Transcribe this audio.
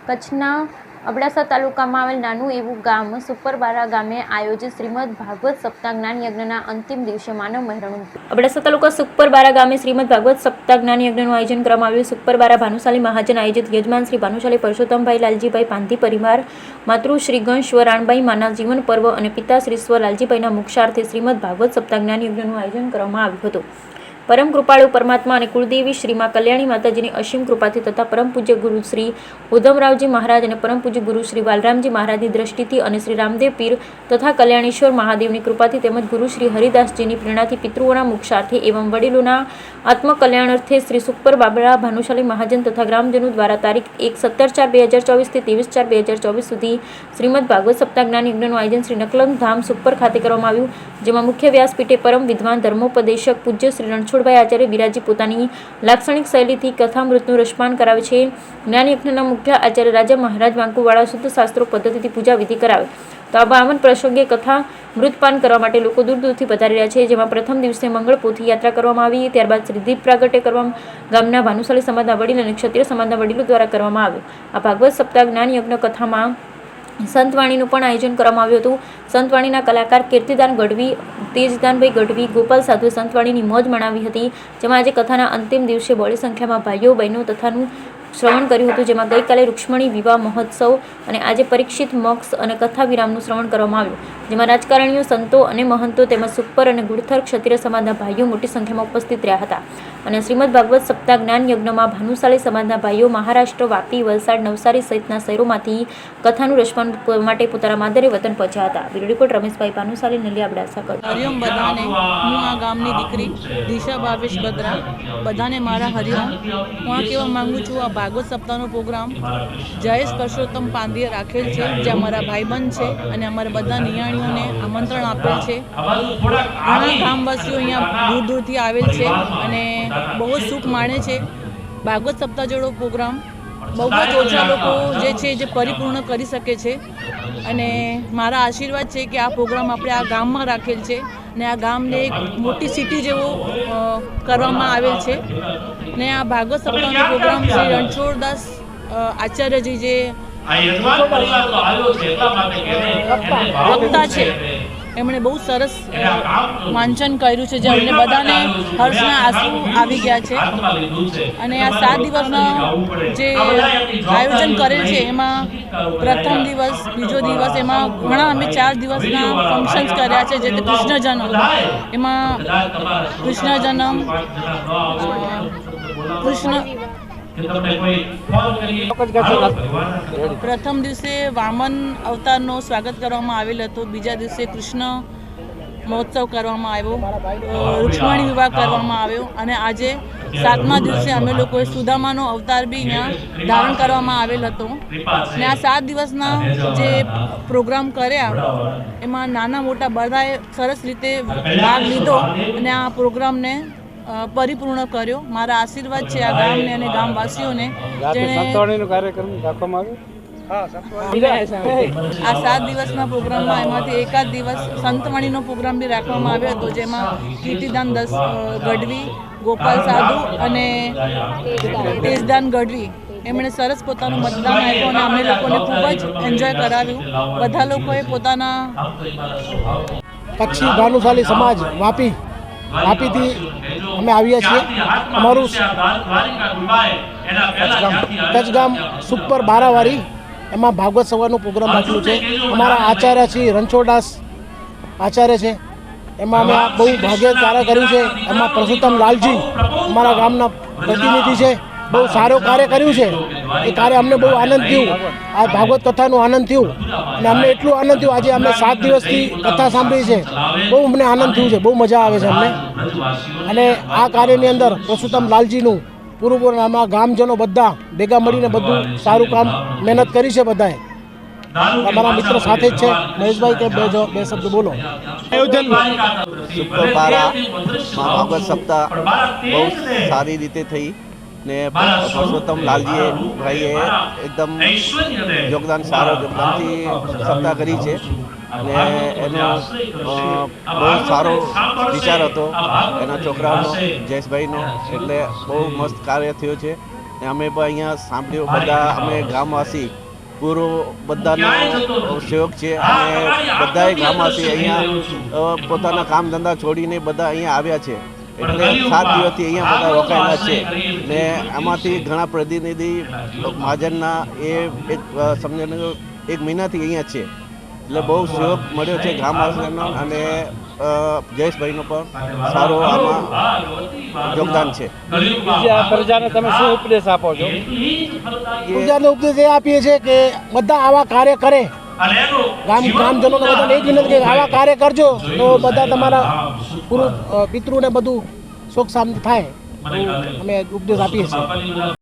કચ્છના અબડાસા તાલુકામાં આવેલ નાનું એવું ગામ સુપરબારા ગામે આયોજિત શ્રીમદ ભાગવત સપ્તાહ જ્ઞાન યજ્ઞના અંતિમ દિવસે માનવ મહેરણું. અબડાસા તાલુકા સુપરબારા ગામે શ્રીમદ ભાગવત સપ્તાહ જ્ઞાન યજ્ઞનું આયોજન કરવામાં આવ્યું. સુપરબારા ભાનુશાલી મહાજન આયોજિત યજમાન શ્રી ભાનુશાલી પરસોત્તમભાઈ લાલજીભાઈ પાંધી પરિવાર, માતૃ શ્રી ગણ રાણબાઈ માના જીવન પર્વ અને પિતા શ્રી સ્વ લાલજીભાઈના મોક્ષાર્થે શ્રીમદ ભાગવત સપ્તાહ જ્ઞાન યજ્ઞનું આયોજન કરવામાં આવ્યું હતું. પરમ કૃપાળુ પરમાત્મા અને કુળદેવી શ્રી માં કલ્યાણી માતાજીની અસીમ કૃપાથી તથા પરમ પૂજ્ય ગુરુ શ્રી ઉધમરાવજી મહારાજ અને પરમ પૂજ્ય ગુરુ શ્રી વાલરામજી મહારાજની દ્રષ્ટિથી અને શ્રી રામદેવ પીર તથા કલ્યાણેશ્વર મહાદેવની કૃપાથી તેમજ ગુરુ શ્રી હરિદાસજીની પ્રેરણાથી પિતૃઓના મોક્ષાર્થે એવં વડીલોના આત્મકલ્યાણાર્થે શ્રી સુપરબારા ભાનુશાલી મહાજન તથા ગ્રામજનો દ્વારા તારીખ 1/17/2024 થી 23/4/2024 સુધી શ્રીમદ ભાગવત સપ્તાહ જ્ઞાન યજ્ઞનું આયોજન શ્રી નકલંગ ધામ સુપર ખાતે કરવામાં આવ્યું, જેમાં મુખ્ય વ્યાસપીઠે પરમ વિદ્વાન ધર્મોપદેશક પૂજ્ય શ્રી રણછોડભાઈ આચાર્ય બિરાજી પોતાની લાક્ષણિક શૈલીથી કથામૃતનું રસપાન કરાવે છે. જ્ઞાન યજ્ઞના મુખ્ય આચાર્ય રાજા મહારાજ વાંકુવાળા શુદ્ધ શાસ્ત્રો પદ્ધતિથી પૂજા વિધિ કરાવે. તો આ બામન પ્રસંગે કથા મૃતપાન કરવા માટે લોકો દૂર દૂરથી પધારી રહ્યા છે, જેમાં પ્રથમ દિવસે મંગળ પોથી યાત્રા કરવામાં આવી. ત્યારબાદ શ્રી દીપ પ્રાગટ્ય કરવામાં ગામના ભાનુશાલી સમાજના વડીલ અને ક્ષત્રિય સમાજના વડીલો દ્વારા કરવામાં આવ્યું. આ ભાગવત સપ્તાહ જ્ઞાન યજ્ઞ કથામાં સંતવાણીનું પણ આયોજન કરવામાં આવ્યું હતું. સંતવાણીના કલાકાર કીર્તિદાન ગઢવી, તેજદાનભાઈ ગઢવી, ગોપાલ સાધુએ સંતવાણીની મોજ માણાવી હતી, જેમાં આજે કથાના અંતિમ દિવસે બહોળી સંખ્યામાં ભાઈઓ બહેનો તથાનું શ્રવણ કર્યું હતું, જેમાં ગઈકાલે રૂક્ષ્મણી વિવાહ મહોત્સવ અને આજે પરીક્ષિત મોક્ષ અને કથા વિરામનું શ્રવણ કરવામાં આવ્યું, જેમાં રાજકારણીઓ, સંતો અને મહંતો તેમજ સુપર અને ગુડથર ક્ષત્રિય સમાજના ભાઈઓ મોટી સંખ્યામાં ઉપસ્થિત રહ્યા હતા. અને શ્રીમદ ભાગવત સપ્તાહ જ્ઞાન યજ્ઞમાં ભાનુશાલી સમાજના ભાઈઓ મહારાષ્ટ્ર, વાપી, વલસાડ, નવસારી સહિતના શહેરોમાંથી કથાનું રસપાન માટે પોતાના માદરે વતન પહોંચ્યા હતા. Bureau report Rameshbhai Bhanushali, Naliya, Abdasa. હરિઓમ બધાને. હું આ ગામની દીકરી દિશા ભાવેશ બદ્રા. બધાને મારા હરિઓમ. હું આ કહેવા માંગુ છું, આ ભાગવત સપ્તાહનો પ્રોગ્રામ જયેશ પરસોત્તમ પાંધીએ રાખેલ છે, જે અમારા ભાઈબંધ છે અને અમારા બધા નિયાણીઓને આમંત્રણ આપેલ છે. ઘણા ગામવાસીઓ અહીંયા દૂર દૂરથી આવેલ છે અને બહુ જ સુખ માણે છે. ભાગવત સપ્તાહ જેવો પ્રોગ્રામ બહુ જ ઓછા લોકો જે પરિપૂર્ણ કરી શકે છે અને મારા આશીર્વાદ છે કે આ પ્રોગ્રામ આપણે આ ગામમાં રાખેલ છે ને આ ગામને એક મોટી સિટી જેવો કરવામાં આવેલ છે. ને આ ભાગવત સપ્તાહનો પ્રોગ્રામ શ્રી રણછોડદાસ આચાર્યજી જે વક્તા છે એમણે બહુ સરસ વાંચન કર્યું છે, જે અમને બધાને હર્ષના આંસુ આવી ગયા છે. અને આ 7 દિવસના જે આયોજન કરેલ છે એમાં પ્રથમ દિવસ, બીજો દિવસ, એમાં ઘણા અમે 4 દિવસના ફંક્શન્સ કર્યા છે, જે કૃષ્ણ જન્મ, એમાં કૃષ્ણ જન્મ, પ્રથમ દિવસે વામન અવતારનો સ્વાગત કરવામાં આવેલ હતો, બીજા દિવસે કૃષ્ણ મહોત્સવ કરવામાં આવ્યો, રૂક્ષ્મણી વિવાહ કરવામાં આવ્યો અને આજે 7મા દિવસે અમે લોકોએ સુદામાનો અવતાર બી અહીંયા ધારણ કરવામાં આવેલ હતો. ને આ 7 દિવસના જે પ્રોગ્રામ કર્યા એમાં નાના મોટા બધાએ સરસ રીતે ભાગ લીધો અને આ પ્રોગ્રામને પરિપૂર્ણ કર્યો. મારા આશીર્વાદ છે આ ગામને અને ગામવાસીઓને, જેણે આ 7 દિવસના પ્રોગ્રામમાં એમાંથી એકાદ દિવસ સંતવાણીનો પ્રોગ્રામ બી રાખવામાં આવ્યો હતો, જેમાં કીર્તિદાન ગઢવી, ગોપાલ સાધુ અને તેજદાન ગઢવી એમણે સરસ પોતાનું મતદાન આપ્યું અને અમે લોકોને ખૂબ જ એન્જોય કરાવ્યું. બધા લોકોએ પોતાના કચ્છી ભાનુશાલી સમાજ વાપીથી અમે આવ્યા છીએ. અમારું કચ્છગામ સુપર બારાવારી, એમાં ભાગવત સવારનો પ્રોગ્રામ રાખેલું છે. અમારા આચાર્ય શ્રી રણછોડદાસ આચાર્ય છે, એમાં અમે બહુ ભાગ્ય કાર્ય કર્યું છે. એમાં પરસોત્તમ લાલજી અમારા ગામના પ્રતિનિધિ છે, બહુ સારું કાર્ય કર્યું છે. એ કાર્ય અમને બહુ આનંદ થયું. આ ભાગવત કથાનો આનંદ થયું અને અમને એટલું આનંદ થયું. આજે અમે 7 દિવસથી કથા સાંભળી છે, બહુ અમને આનંદ થયું છે, બહુ મજા આવે છે અમને. અને આ કાર્યની અંદર પરસોત્તમ લાલજીનું પૂરું અમારા ગામજનો બધા ભેગા મળીને બધું સારું કામ મહેનત કરી છે બધાએ. અમારા મિત્રો સાથે જ છે. મહેશભાઈ કે બે શબ્દ બોલો. ભાગવત સપ્તાહ બહુ સારી રીતે થઈ ને પરસોત્તમ લાલજીએ ભાઈએ એકદમ યોગદાનથી સપ્તાહ કરી છે અને એનો બહુ સારો વિચાર હતો એના છોકરાઓનો, જયેશભાઈનો, એટલે બહુ મસ્ત કાર્ય થયું છે ને અમે પણ અહીંયા સાંભળ્યું બધા અમે ગામવાસી પૂરો બધાનો સહયોગ છે અને બધાએ ગામવાસી અહીંયા પોતાના કામ ધંધા છોડીને બધા અહીંયા આવ્યા છે એટલે 7 દિવસથી અહીંયા બધા રોકાયેલા છે ને આમાંથી ઘણા પ્રતિનિધિ મહાજનના એ એક સમજણ 1 મહિનાથી અહીંયા છે એટલે બહુ સહયોગ મળ્યો છે ગામવાસીઓનો અને જયેશભાઈનો પણ સારો આમાં યોગદાન છે. પ્રજાને તમે શું ઉપદેશ આપો છો? પ્રજાને ઉપદેશ એ આપીએ છીએ કે બધા આવા કાર્ય કરે, ગામજનોને બધાને એક વિનંતી કે આવા કાર્ય કરજો તો બધા તમારા પૂરું પિતૃને બધું સુખ શાંતિ થાય. અમે ઉપદેશ આપીએ છીએ.